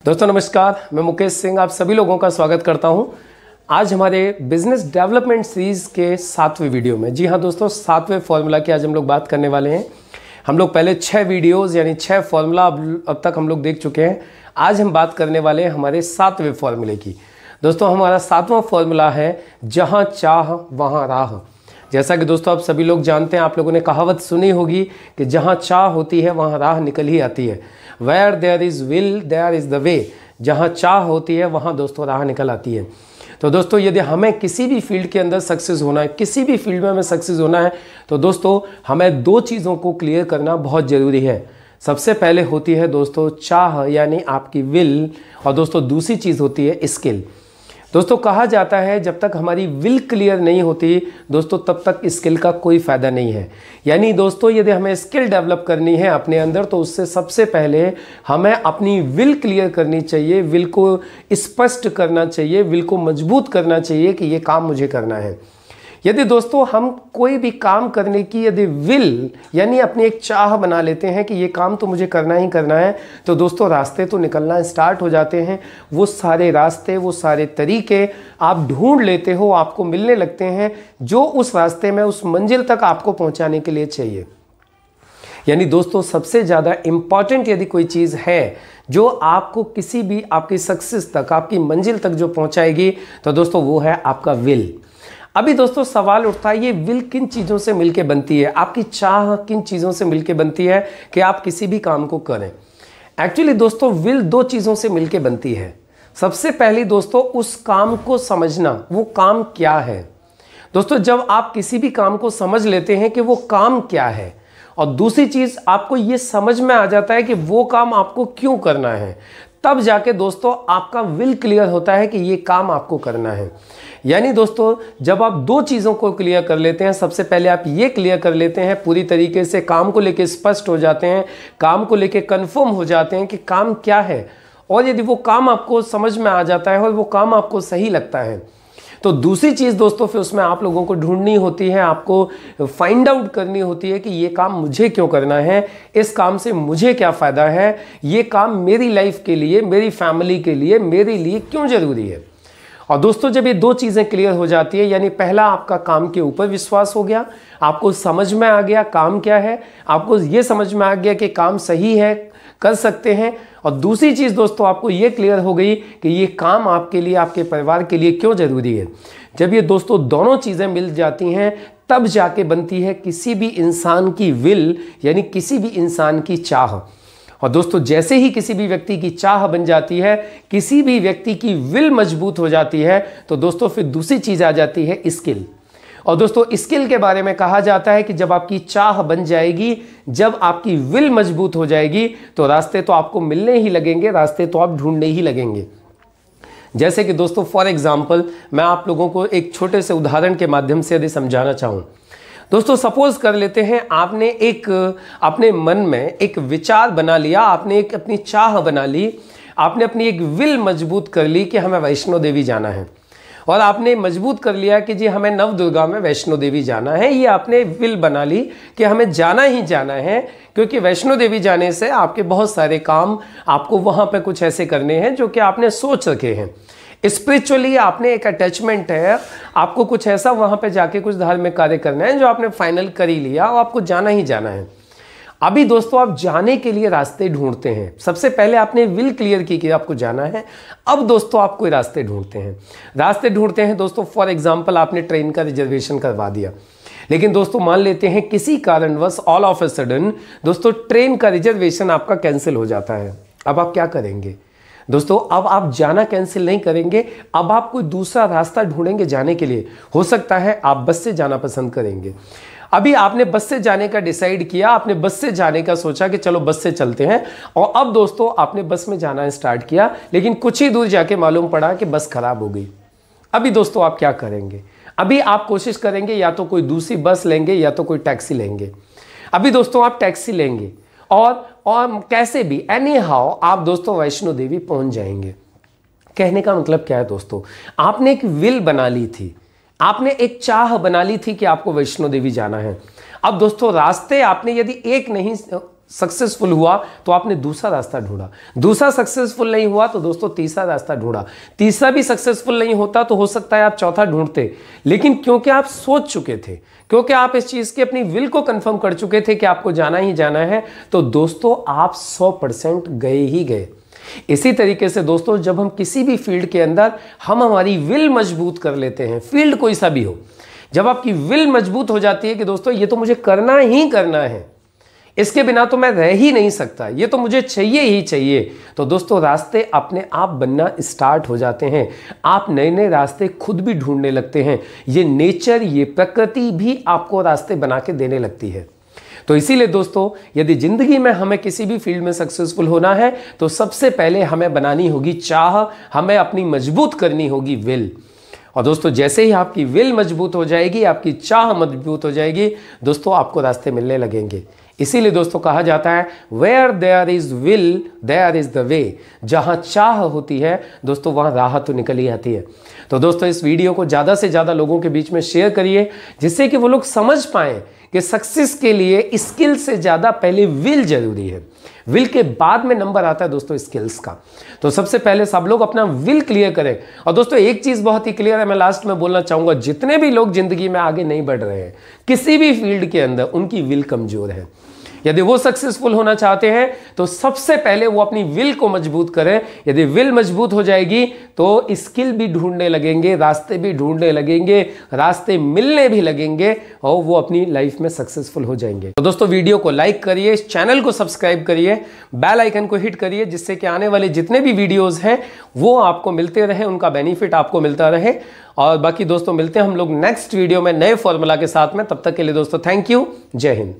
दोस्तों नमस्कार, मैं मुकेश सिंह आप सभी लोगों का स्वागत करता हूं। आज हमारे बिजनेस डेवलपमेंट सीरीज़ के 7वें वीडियो में, जी हाँ दोस्तों, 7वें फॉर्मूला की आज हम लोग बात करने वाले हैं। हम लोग पहले 6 वीडियोज़ यानी 6 फॉर्मूला अब तक हम लोग देख चुके हैं। आज हम बात करने वाले हैं हमारे 7वें फॉर्मूले की। दोस्तों हमारा 7वां फॉर्मूला है जहाँ चाह वहाँ राह। जैसा कि दोस्तों आप सभी लोग जानते हैं, आप लोगों ने कहावत सुनी होगी कि जहाँ चाह होती है वहाँ राह निकल ही आती है। Where there is will there is the way. जहाँ चाह होती है वहाँ दोस्तों राह निकल आती है। तो दोस्तों यदि हमें किसी भी फील्ड के अंदर सक्सेस होना है, किसी भी फील्ड में हमें सक्सेस होना है, तो दोस्तों हमें 2 चीज़ों को क्लियर करना बहुत ज़रूरी है। सबसे पहले होती है दोस्तों चाह यानी आपकी विल, और दोस्तों दूसरी चीज़ होती है स्किल। दोस्तों कहा जाता है जब तक हमारी विल क्लियर नहीं होती दोस्तों तब तक स्किल का कोई फ़ायदा नहीं है। यानी दोस्तों यदि हमें स्किल डेवलप करनी है अपने अंदर तो उससे सबसे पहले हमें अपनी विल क्लियर करनी चाहिए, विल को स्पष्ट करना चाहिए, विल को मजबूत करना चाहिए कि ये काम मुझे करना है। यदि दोस्तों हम कोई भी काम करने की यदि विल यानी अपनी एक चाह बना लेते हैं कि ये काम तो मुझे करना ही करना है, तो दोस्तों रास्ते तो निकलना स्टार्ट हो जाते हैं। वो सारे रास्ते, वो सारे तरीके आप ढूंढ लेते हो, आपको मिलने लगते हैं जो उस रास्ते में उस मंजिल तक आपको पहुंचाने के लिए चाहिए। यानी दोस्तों सबसे ज़्यादा इम्पॉर्टेंट यदि कोई चीज़ है जो आपको किसी भी आपकी सक्सेस तक, आपकी मंजिल तक जो पहुंचाएगी, तो दोस्तों वो है आपका विल। अभी दोस्तों सवाल उठता है ये विल किन चीज़ों से मिलके बनती है, आपकी चाह किन चीज़ों से मिलके बनती है कि आप किसी भी काम को करें। एक्चुअली दोस्तों विल 2 चीज़ों से मिलके बनती है। सबसे पहली दोस्तों उस काम को समझना, वो काम क्या है। दोस्तों जब आप किसी भी काम को समझ लेते हैं कि वो काम क्या है, और दूसरी चीज़ आपको ये समझ में आ जाता है कि वो काम आपको क्यों करना है, तब जाके दोस्तों आपका विल क्लियर होता है कि ये काम आपको करना है। यानी दोस्तों जब आप 2 चीज़ों को क्लियर कर लेते हैं, सबसे पहले आप ये क्लियर कर लेते हैं पूरी तरीके से, काम को लेके स्पष्ट हो जाते हैं, काम को लेके कंफर्म हो जाते हैं कि काम क्या है, और यदि वो काम आपको समझ में आ जाता है और वो काम आपको सही लगता है, तो दूसरी चीज़ दोस्तों फिर उसमें आप लोगों को ढूंढनी होती है, आपको फाइंड आउट करनी होती है कि ये काम मुझे क्यों करना है, इस काम से मुझे क्या फ़ायदा है, ये काम मेरी लाइफ के लिए, मेरी फैमिली के लिए, मेरे लिए क्यों ज़रूरी है। और दोस्तों जब ये 2 चीज़ें क्लियर हो जाती है, यानी पहला आपका काम के ऊपर विश्वास हो गया, आपको समझ में आ गया काम क्या है, आपको ये समझ में आ गया कि काम सही है, कर सकते हैं, और दूसरी चीज़ दोस्तों आपको ये क्लियर हो गई कि ये काम आपके लिए, आपके परिवार के लिए क्यों ज़रूरी है। जब ये दोस्तों दोनों चीज़ें मिल जाती हैं तब जाके बनती है किसी भी इंसान की विल यानी किसी भी इंसान की चाह। और दोस्तों जैसे ही किसी भी व्यक्ति की चाह बन जाती है, किसी भी व्यक्ति की विल मजबूत हो जाती है, तो दोस्तों फिर दूसरी चीज़ आ जाती है स्किल। और दोस्तों स्किल के बारे में कहा जाता है कि जब आपकी चाह बन जाएगी, जब आपकी विल मजबूत हो जाएगी, तो रास्ते तो आपको मिलने ही लगेंगे, रास्ते तो आप ढूंढने ही लगेंगे। जैसे कि दोस्तों फॉर एग्जाम्पल मैं आप लोगों को एक छोटे से उदाहरण के माध्यम से यदि समझाना चाहूँ। दोस्तों सपोज कर लेते हैं आपने एक अपने मन में एक विचार बना लिया, आपने एक अपनी चाह बना ली, आपने अपनी एक विल मजबूत कर ली कि हमें वैष्णो देवी जाना है, और आपने मजबूत कर लिया कि जी हमें नवदुर्गा में वैष्णो देवी जाना है। ये आपने विल बना ली कि हमें जाना ही जाना है, क्योंकि वैष्णो देवी जाने से आपके बहुत सारे काम आपको वहाँ पे कुछ ऐसे करने हैं जो कि आपने सोच रखे हैं। स्पिरिचुअली आपने एक अटैचमेंट है, आपको कुछ ऐसा वहाँ पे जाके कुछ धार्मिक कार्य करना है जो आपने फाइनल कर ही लिया, और आपको जाना ही जाना है। अभी दोस्तों आप जाने के लिए रास्ते ढूंढते हैं। सबसे पहले आपने विल क्लियर की कि आपको जाना है, अब दोस्तों आप कोई रास्ते ढूंढते हैं। रास्ते ढूंढते हैं दोस्तों, फॉर एग्जांपल आपने ट्रेन का रिजर्वेशन करवा दिया, लेकिन दोस्तों मान लेते हैं किसी कारणवश ऑल ऑफ ए सडन दोस्तों ट्रेन का रिजर्वेशन आपका कैंसिल हो जाता है। अब आप क्या करेंगे दोस्तों? अब आप जाना कैंसिल नहीं करेंगे, अब आप कोई दूसरा रास्ता ढूंढेंगे जाने के लिए। हो सकता है आप बस से जाना पसंद करेंगे। अभी आपने बस से जाने का डिसाइड किया, आपने बस से जाने का सोचा कि चलो बस से चलते हैं, और अब दोस्तों आपने बस में जाना स्टार्ट किया, लेकिन कुछ ही दूर जाके मालूम पड़ा कि बस खराब हो गई। अभी दोस्तों आप क्या करेंगे? अभी आप कोशिश करेंगे या तो कोई दूसरी बस लेंगे या तो कोई टैक्सी लेंगे। अभी दोस्तों आप टैक्सी लेंगे और कैसे भी एनी हाउ आप दोस्तों वैष्णो देवी पहुंच जाएंगे। कहने का मतलब क्या है दोस्तों? आपने एक विल बना ली थी, आपने एक चाह बना ली थी कि आपको वैष्णो देवी जाना है। अब दोस्तों रास्ते आपने यदि एक नहीं सक्सेसफुल हुआ तो आपने दूसरा रास्ता ढूंढा, दूसरा सक्सेसफुल नहीं हुआ तो दोस्तों तीसरा रास्ता ढूंढा, तीसरा भी सक्सेसफुल नहीं होता तो हो सकता है आप चौथा ढूंढते। लेकिन क्योंकि आप सोच चुके थे, क्योंकि आप इस चीज की अपनी विल को कंफर्म कर चुके थे कि आपको जाना ही जाना है, तो दोस्तों आप 100% गए ही गए। इसी तरीके से दोस्तों जब हम किसी भी फील्ड के अंदर हम हमारी विल मजबूत कर लेते हैं, फील्ड कोई सा भी हो, जब आपकी विल मजबूत हो जाती है कि दोस्तों ये तो मुझे करना ही करना है, इसके बिना तो मैं रह ही नहीं सकता, ये तो मुझे चाहिए ही चाहिए, तो दोस्तों रास्ते अपने आप बनना स्टार्ट हो जाते हैं। आप नए नए रास्ते खुद भी ढूंढने लगते हैं। ये नेचर, ये प्रकृति भी आपको रास्ते बना के देने लगती है। तो इसीलिए दोस्तों यदि जिंदगी में हमें किसी भी फील्ड में सक्सेसफुल होना है तो सबसे पहले हमें बनानी होगी चाह, हमें अपनी मजबूत करनी होगी विल। और दोस्तों जैसे ही आपकी विल मजबूत हो जाएगी, आपकी चाह मजबूत हो जाएगी, दोस्तों आपको रास्ते मिलने लगेंगे। इसीलिए दोस्तों कहा जाता है where there is will there is the way. जहां चाह होती है दोस्तों वहां राह तो निकल ही आती है। तो दोस्तों इस वीडियो को ज़्यादा से ज़्यादा लोगों के बीच में शेयर करिए, जिससे कि वो लोग समझ पाएं कि सक्सेस के लिए स्किल से ज़्यादा पहले विल जरूरी है। विल के बाद में नंबर आता है दोस्तों स्किल्स का। तो सबसे पहले सब लोग अपना विल क्लियर करें। और दोस्तों एक चीज़ बहुत ही क्लियर है, मैं लास्ट में बोलना चाहूँगा, जितने भी लोग जिंदगी में आगे नहीं बढ़ रहे हैं किसी भी फील्ड के अंदर, उनकी विल कमज़ोर है। यदि वो सक्सेसफुल होना चाहते हैं तो सबसे पहले वो अपनी विल को मजबूत करें। यदि विल मजबूत हो जाएगी तो स्किल भी ढूंढने लगेंगे, रास्ते भी ढूंढने लगेंगे, रास्ते मिलने भी लगेंगे और वो अपनी लाइफ में सक्सेसफुल हो जाएंगे। तो दोस्तों वीडियो को लाइक करिए, इस चैनल को सब्सक्राइब करिए, बेल आइकन को हिट करिए, जिससे कि आने वाले जितने भी वीडियोज हैं वो आपको मिलते रहे, उनका बेनिफिट आपको मिलता रहे। और बाकी दोस्तों मिलते हैं हम लोग नेक्स्ट वीडियो में नए फॉर्मूला के साथ में। तब तक के लिए दोस्तों थैंक यू, जय हिंद।